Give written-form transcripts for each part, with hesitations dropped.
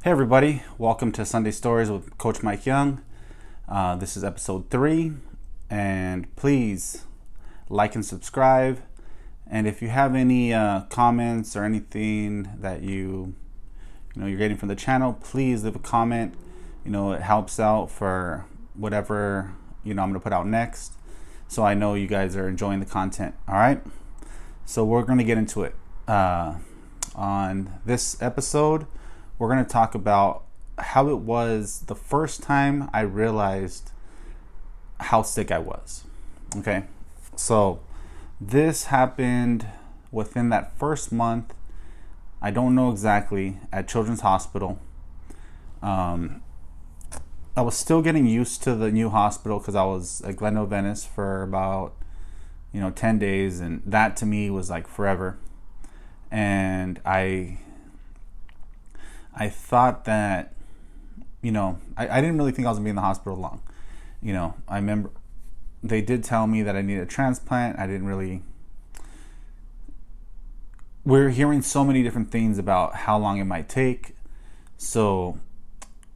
Hey everybody, welcome to Sunday Stories with Coach Mike Young. This is episode 3, and please like and subscribe. And if you have any comments or anything that you're getting from the channel, please leave a comment. It helps out for whatever I'm going to put out next, so I know you guys are enjoying the content. All right, so we're going to get into it. On this episode, we're going to talk about how it was the first time I realized how sick I was. Okay, so this happened within that first month. I don't know exactly, at Children's Hospital. I was still getting used to the new hospital because I was at Glendale, Venice for about 10 days, and that to me was like forever. And I thought that, I didn't really think I was going to be in the hospital long. I remember they did tell me that I needed a transplant. We're hearing so many different things about how long it might take. So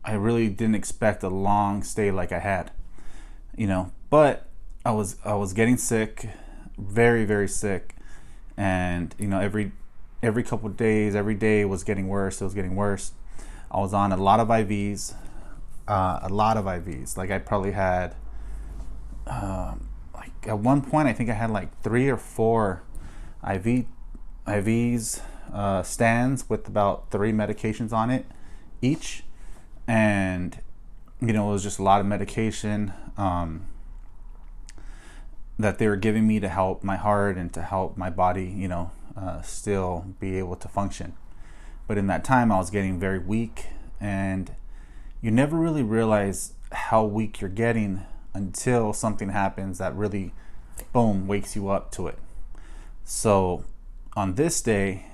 I really didn't expect a long stay like I had, but I was getting sick, very, very sick. And, every couple of days, every day was getting worse. It was getting worse. I was on a lot of IVs. Like I probably had, at one point, I think I had like 3 or 4 IVs stands with about 3 medications on it each. And, it was just a lot of medication that they were giving me to help my heart and to help my body, still be able to function. But in that time, I was getting very weak, and you never really realize how weak you're getting until something happens that really, boom, wakes you up to it. So on this day,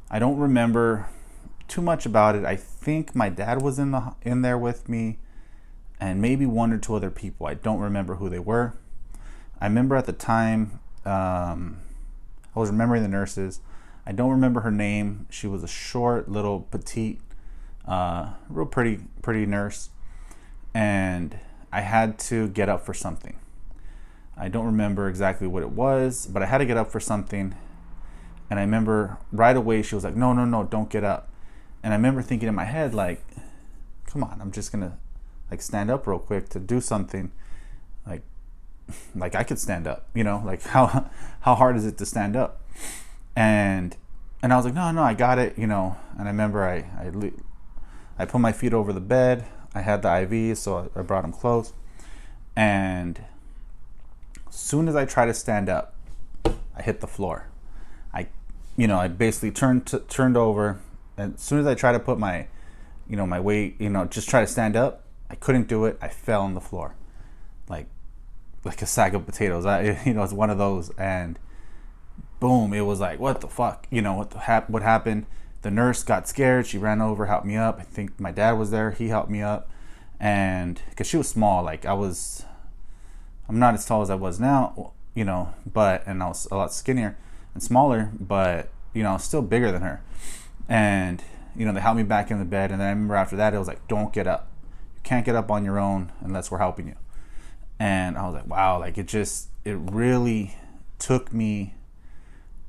I don't remember too much about it. I think my dad was in there with me, and maybe 1 or 2 other people. I don't remember who they were. I remember at the time, I was remembering the nurses. I don't remember her name. She was a short, little, petite, real pretty nurse. And I had to get up for something. I don't remember exactly what it was, but I had to get up for something. And I remember right away she was like, no, don't get up. And I remember thinking in my head, like, come on, I'm just going to stand up real quick to do something. Like I could stand up, like how hard is it to stand up? And I was like, no, I got it, And I remember I put my feet over the bed. I had the IV, so I brought them close. And as soon as I tried to stand up, I hit the floor. I basically turned over, and as soon as I tried to put my, my weight, just try to stand up, I couldn't do it. I fell on the floor, like a sack of potatoes. It's one of those, and boom, it was like, what the fuck? What happened? The nurse got scared. She ran over, helped me up. I think my dad was there. He helped me up. And because she was small, I'm not as tall as I was now, and I was a lot skinnier and smaller, but, I was still bigger than her. And, they helped me back in the bed. And then I remember after that, it was like, don't get up. You can't get up on your own unless we're helping you. And I was like, wow, it really took me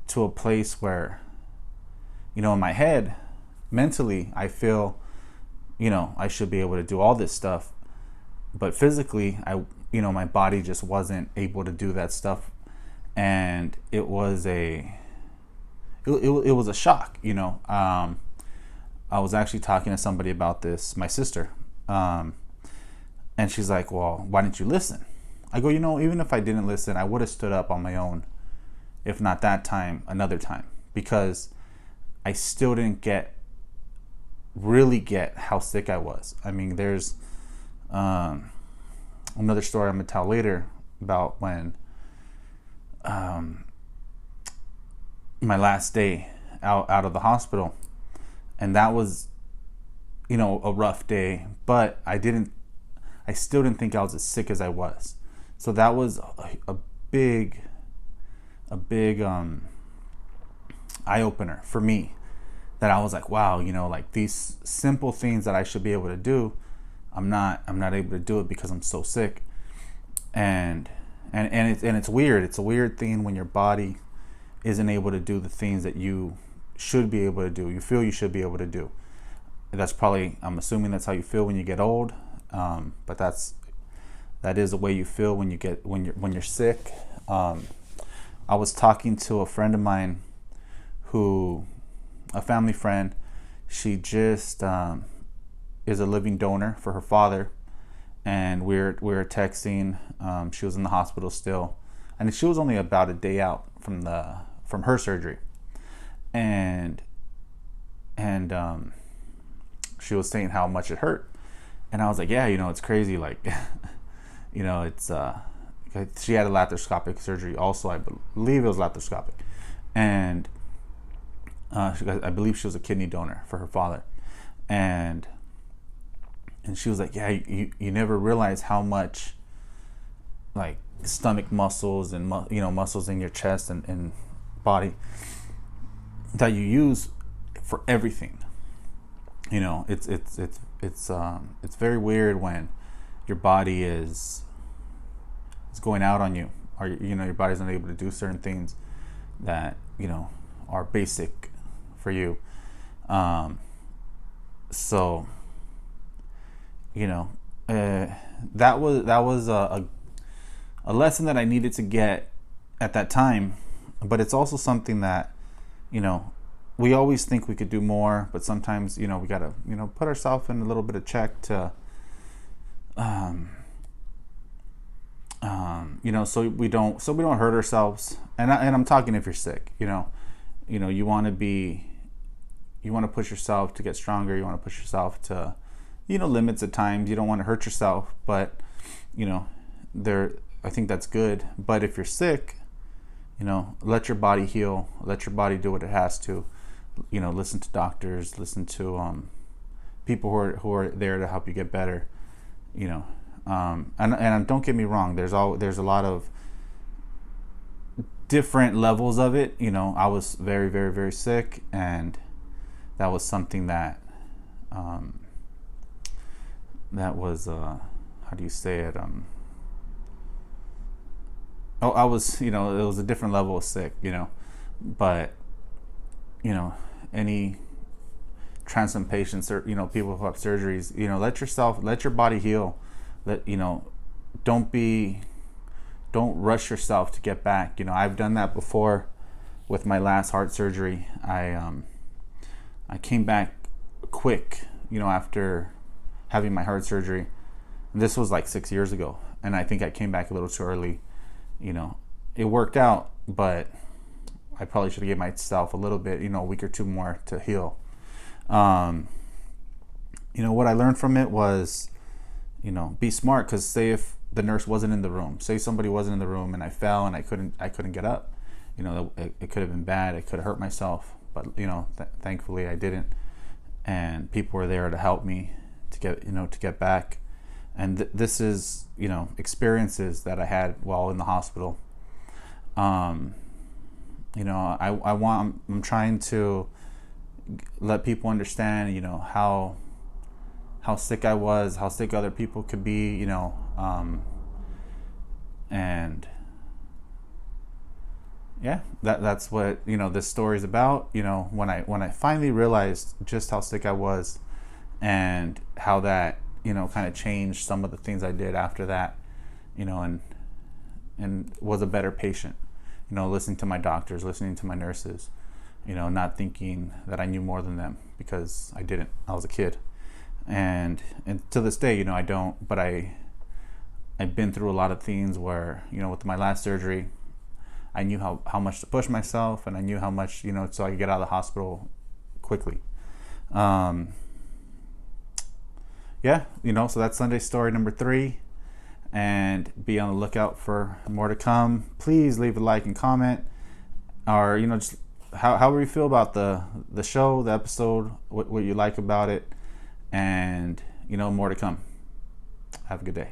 to a place where, in my head, mentally, I feel, I should be able to do all this stuff. But physically, my body just wasn't able to do that stuff. And it was it was a shock, I was actually talking to somebody about this, my sister. And she's like, well, why didn't you listen? I go, even if I didn't listen, I would have stood up on my own. If not that time, another time. Because I still didn't really get how sick I was. I mean, there's another story I'm going to tell later about when my last day out of the hospital. And that was, a rough day. But I still didn't think I was as sick as I was. So that was a big eye opener for me, that I was like, wow, like these simple things that I should be able to do, I'm not able to do it because I'm so sick. And it's weird. It's a weird thing when your body isn't able to do the things that you should be able to do. You feel you should be able to do. That's probably, I'm assuming that's how you feel when you get old. But that is the way you feel when you're sick. I was talking to a friend of mine a family friend. She just is a living donor for her father, and we're texting. She was in the hospital still, and she was only about a day out from her surgery, and she was saying how much it hurt, and I was like, yeah, it's crazy, like it's she had a laparoscopic surgery also. I believe it was laparoscopic, and I believe she was a kidney donor for her father, and she was like, yeah, you never realize how much, like, stomach muscles and muscles in your chest and body that you use for everything. It's very weird when your body is going out on you, or your body's not able to do certain things that are basic for you. So that was a lesson that I needed to get at that time. But it's also something that we always think we could do more, but sometimes we gotta put ourselves in a little bit of check to so we don't hurt ourselves. And I'm talking if you're sick, you want to push yourself to get stronger. You want to push yourself to limits at times. You don't want to hurt yourself, but I think that's good. But if you're sick, let your body heal, let your body do what it has to. Listen to doctors, listen to people who are there to help you get better. And don't get me wrong, there's a lot of different levels of it. I was very, very, very sick, and that was something that was how do you say it? I was, it was a different level of sick, but any transplant patients, or people who have surgeries, let your body heal. Don't rush yourself to get back. I've done that before with my last heart surgery. I came back quick, after having my heart surgery. And this was like 6 years ago, and I think I came back a little too early. It worked out, but I probably should have given myself a little bit, a week or two more to heal. What I learned from it was, be smart, because say if the nurse wasn't in the room, say somebody wasn't in the room and I fell and I couldn't get up, it could have been bad. I could have hurt myself, but thankfully I didn't, and people were there to help me to get back. And this is experiences that I had while in the hospital. I'm trying to let people understand how sick I was, how sick other people could be, and yeah, that's what this story is about. When I finally realized just how sick I was, and how that kind of changed some of the things I did after that, and was a better patient, listening to my doctors, listening to my nurses, not thinking that I knew more than them, because I didn't. I was a kid. And to this day, I don't, but I've been through a lot of things where, with my last surgery, I knew how much to push myself, and I knew how much, so I could get out of the hospital quickly. So that's Sunday story number 3, and be on the lookout for more to come. Please leave a like and comment, or, just however you feel about the show, the episode, what you like about it. And more to come. Have a good day.